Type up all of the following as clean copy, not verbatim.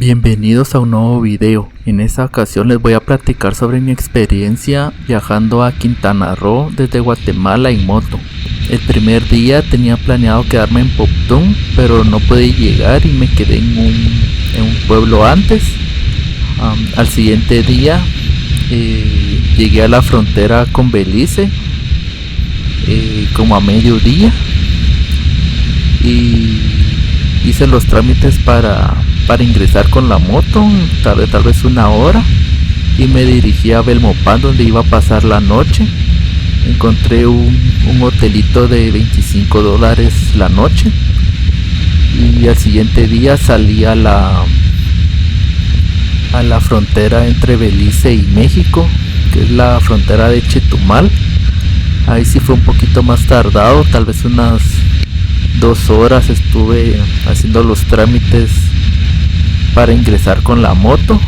Bienvenidos a un nuevo video. En esta ocasión les voy a platicar sobre mi experiencia viajando a Quintana Roo desde Guatemala en moto. El primer día tenía planeado quedarme en Poptún, pero no pude llegar y me quedé en un pueblo antes. Al siguiente día llegué a la frontera con Belice como a mediodía y hice los trámites para ingresar con la moto. Tardé tal vez una hora y me dirigí a Belmopan, donde iba a pasar la noche. Encontré un hotelito de $25 la noche y al siguiente día salí a la frontera entre Belice y México, que es la frontera de Chetumal. Ahí sí fue un poquito más tardado, tal vez unas 2 horas estuve haciendo los trámites para ingresar con la moto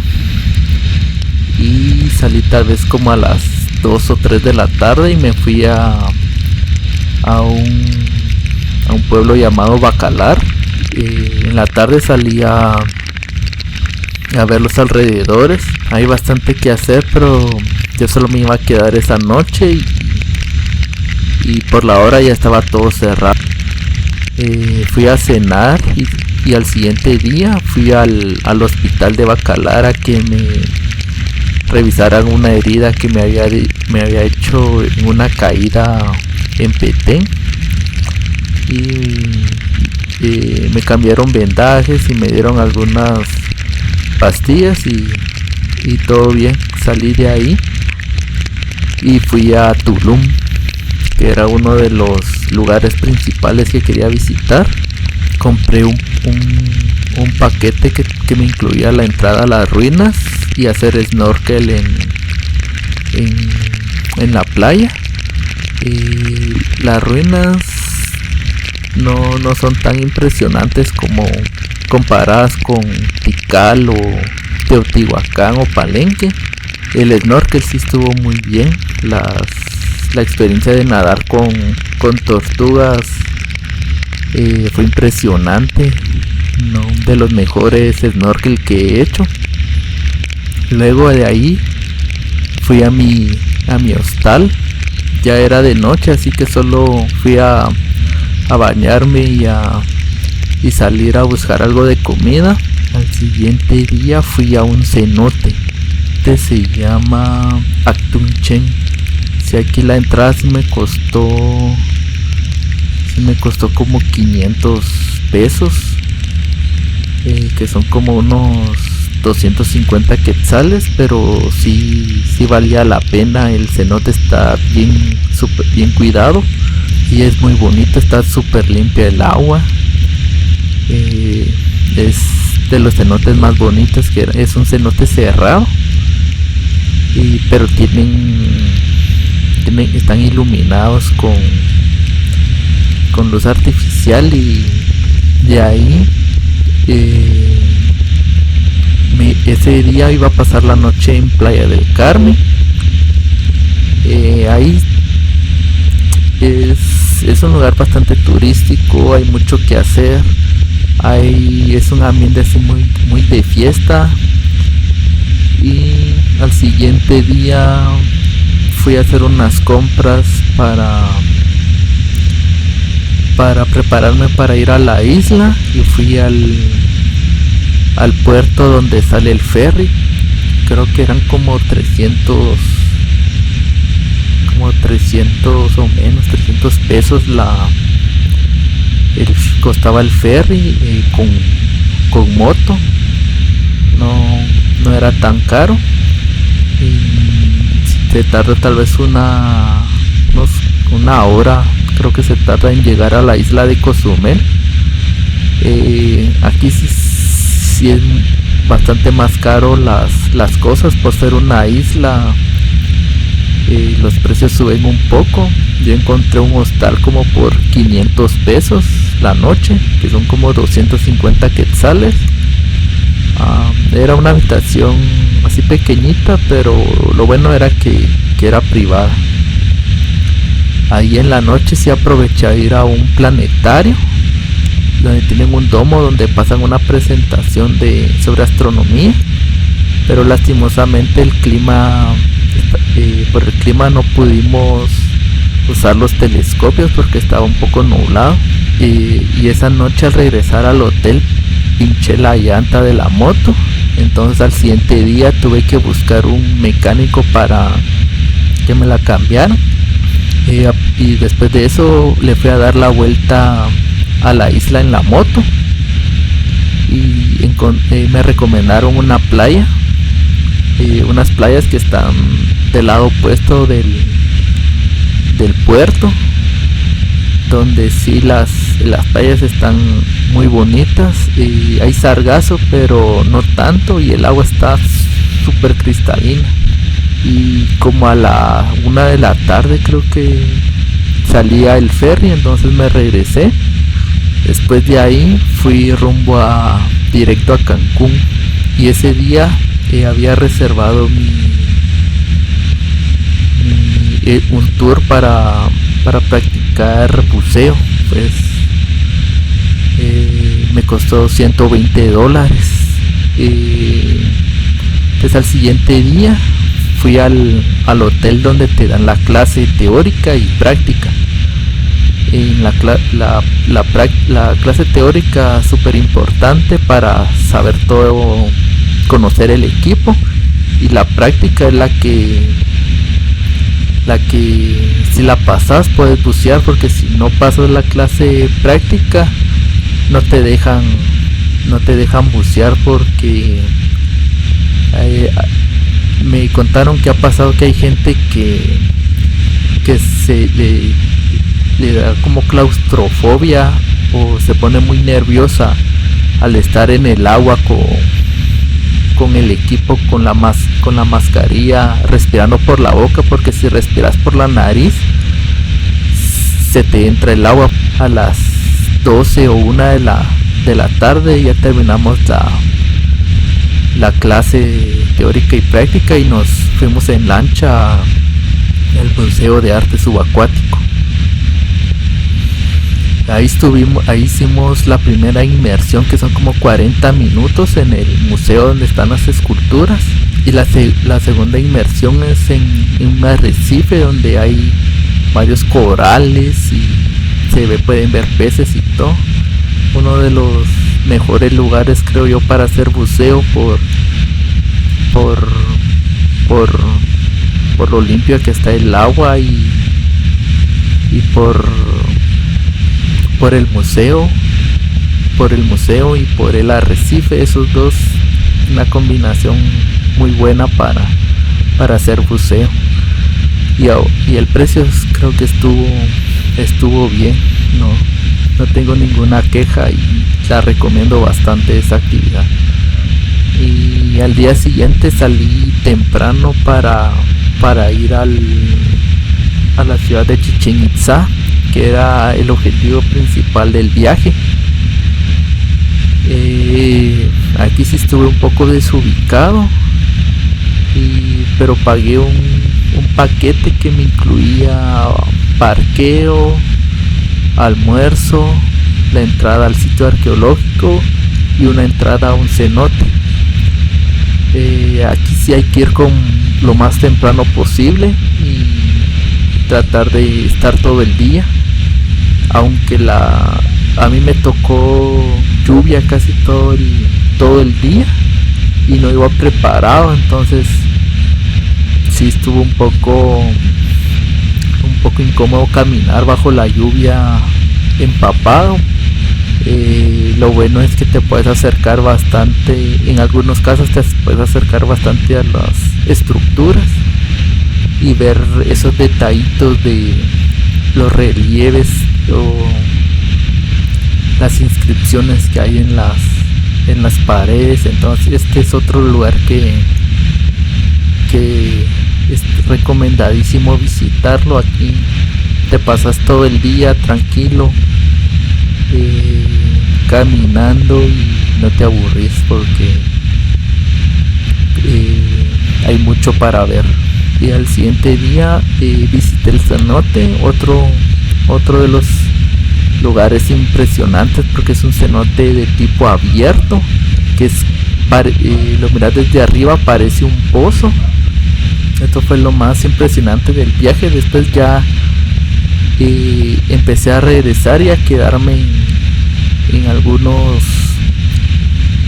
y salí tal vez como a las 2 o 3 de la tarde y me fui a un pueblo llamado Bacalar. En la tarde salí a ver los alrededores. Hay bastante que hacer, pero yo solo me iba a quedar esa noche y por la hora ya estaba todo cerrado. Fui a cenar y al siguiente día fui al hospital de Bacalar a que me revisaran una herida que me había hecho en una caída en Petén, y me cambiaron vendajes y me dieron algunas pastillas y todo bien. Salí de ahí y fui a Tulum, que era uno de los lugares principales que quería visitar. Compré un paquete que me incluía la entrada a las ruinas y hacer snorkel en la playa. Las ruinas no son tan impresionantes como comparadas con Tikal o Teotihuacán o Palenque. El snorkel sí estuvo muy bien. La experiencia de nadar con tortugas fue impresionante, de los mejores snorkel que he hecho. Luego de ahí fui a mi hostal. Ya era de noche, así que solo fui a bañarme y salir a buscar algo de comida. Al siguiente día fui a un cenote. Este se llama Actunchen. Si aquí la entrada sí me costó como 500 pesos, que son como unos 250 quetzales, pero sí valía la pena. El cenote está súper bien cuidado y es muy bonito, está súper limpia el agua. Es de los cenotes más bonitos, que es un cenote cerrado, pero están iluminados con luz artificial. Y de ahí ese día iba a pasar la noche en Playa del Carmen. Ahí es un lugar bastante turístico, hay mucho que hacer. Es un ambiente así muy de fiesta. Y al siguiente día fui a hacer unas compras para prepararme para ir a la isla, y fui al puerto donde sale el ferry. Creo que eran como 300 o menos 300 pesos costaba el ferry, con moto. No era tan caro y se tarda tal vez una hora, creo que se tarda en llegar a la isla de Cozumel. Aquí sí es bastante más caro las cosas por ser una isla. Los precios suben un poco. Yo encontré un hostal como por 500 pesos la noche, que son como 250 quetzales. Era una habitación así pequeñita, pero lo bueno era que era privada. Ahí en la noche sí aproveché a ir a un planetario donde tienen un domo donde pasan una presentación sobre astronomía, pero lastimosamente por el clima no pudimos usar los telescopios porque estaba un poco nublado, y esa noche al regresar al hotel pinché la llanta de la moto. Entonces al siguiente día tuve que buscar un mecánico para que me la cambiaran, y después de eso le fui a dar la vuelta a la isla en la moto, y me recomendaron una playa, unas playas que están del lado opuesto del puerto, donde sí las playas están muy bonitas, y hay sargazo pero no tanto, y el agua está súper cristalina. Y como a la 1 de la tarde creo que salía el ferry, entonces me regresé. Después de ahí fui directo a Cancún, y ese día había reservado un tour para practicar buceo. Pues me costó $120. Pues al siguiente día fui al hotel donde te dan la clase teórica y práctica. En la clase teórica súper importante para saber todo, conocer el equipo, y la práctica es la que si la pasas puedes bucear, porque si no pasas la clase práctica no te dejan bucear, porque me contaron que ha pasado que hay gente que le da como claustrofobia o se pone muy nerviosa al estar en el agua con el equipo, con la mascarilla, respirando por la boca, porque si respiras por la nariz se te entra el agua. A las 12 o 1 de la tarde ya terminamos la clase teórica y práctica, y nos fuimos en lancha al Museo de Arte Subacuático. Ahí hicimos la primera inmersión, que son como 40 minutos en el museo donde están las esculturas, y la segunda inmersión es en un arrecife donde hay varios corales y pueden ver peces y todo. Uno de los mejores lugares, creo yo, para hacer buceo por lo limpio que está el agua, y por el museo y por el arrecife. Esos dos, una combinación muy buena para hacer buceo, y el precio creo que estuvo bien. No tengo ninguna queja, y la recomiendo bastante esa actividad. Y al día siguiente salí temprano para ir a la ciudad de Chichén Itzá, que era el objetivo principal del viaje. Aquí sí estuve un poco desubicado, pero pagué un paquete que me incluía parqueo, almuerzo, la entrada al sitio arqueológico y una entrada a un cenote. Aquí sí hay que ir con lo más temprano posible y tratar de estar todo el día, aunque a mí me tocó lluvia casi todo el día y no iba preparado, entonces sí estuvo un poco incómodo caminar bajo la lluvia empapado. Lo bueno es que te puedes acercar bastante, en algunos casos te puedes acercar bastante a las estructuras y ver esos detallitos de los relieves o las inscripciones que hay en las paredes. Entonces este es otro lugar que es recomendadísimo visitarlo. Aquí te pasas todo el día tranquilo caminando y no te aburrís porque hay mucho para ver. Y al siguiente día visité el cenote, otro de los lugares impresionantes porque es un cenote de tipo abierto, que es lo miras desde arriba, parece un pozo. Esto fue lo más impresionante del viaje. Después ya empecé a regresar y a quedarme en algunos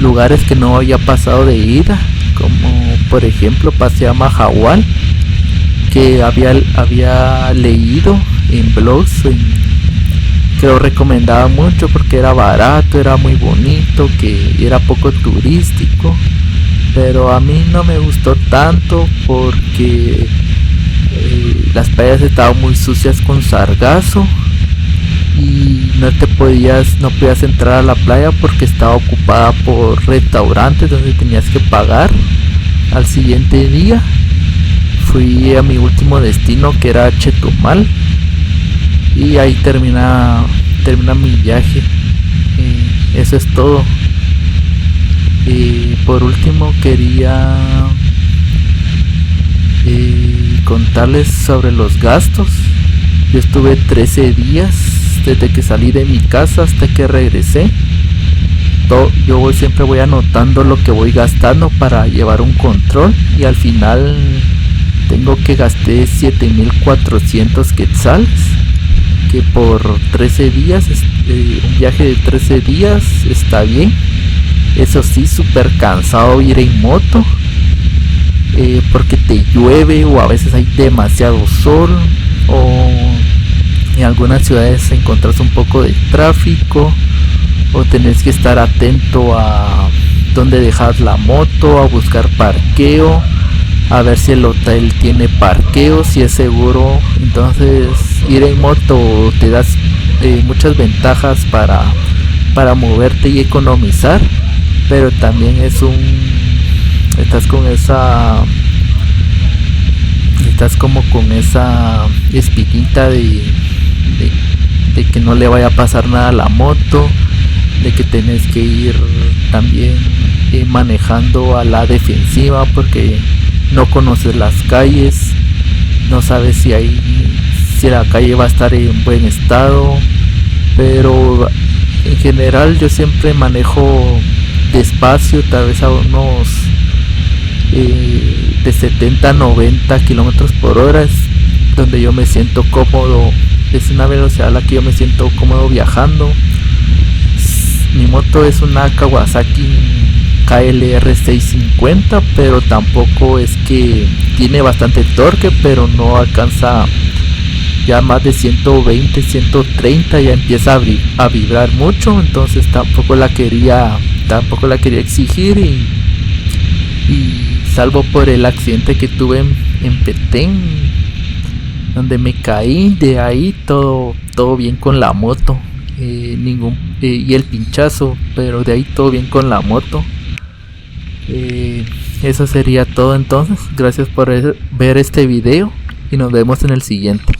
lugares que no había pasado de ida, como por ejemplo pasé a Mahahual, que había leído en blogs que lo recomendaba mucho porque era barato, era muy bonito, que era poco turístico, pero a mí no me gustó tanto porque las playas estaban muy sucias con sargazo y no podías entrar a la playa porque estaba ocupada por restaurantes donde tenías que pagar. Al siguiente día fui a mi último destino, que era Chetumal, y ahí termina mi viaje. Eso es todo. Por último quería contarles sobre los gastos. Yo estuve 13 días desde que salí de mi casa hasta que regresé. Yo siempre voy anotando lo que voy gastando para llevar un control, y al final tengo que gasté 7,400 quetzales, que por 13 días, un viaje de 13 días está bien. Eso sí, súper cansado ir en moto, porque te llueve o a veces hay demasiado sol, o en algunas ciudades encontrás un poco de tráfico, o tenés que estar atento a dónde dejas la moto, a buscar parqueo, a ver si el hotel tiene parqueo, si es seguro. Entonces ir en moto te das muchas ventajas para moverte y economizar, pero también estás como con esa espinita de que no le vaya a pasar nada a la moto, de que tenés que ir también manejando a la defensiva porque no conoces las calles, no sabes si la calle va a estar en buen estado. Pero en general yo siempre manejo despacio, tal vez a unos de 70 a 90 kilómetros por hora, es donde yo me siento cómodo, es una velocidad a la que yo me siento cómodo viajando. Mi moto es una Kawasaki KLR 650, pero tampoco es que tiene bastante torque, pero no alcanza ya más de 120, 130, ya empieza a vibrar mucho, entonces tampoco la quería exigir, y salvo por el accidente que tuve en Petén, donde me caí, de ahí todo bien con la moto, y el pinchazo, pero de ahí todo bien con la moto. Eso sería todo entonces. Gracias por ver este video y nos vemos en el siguiente.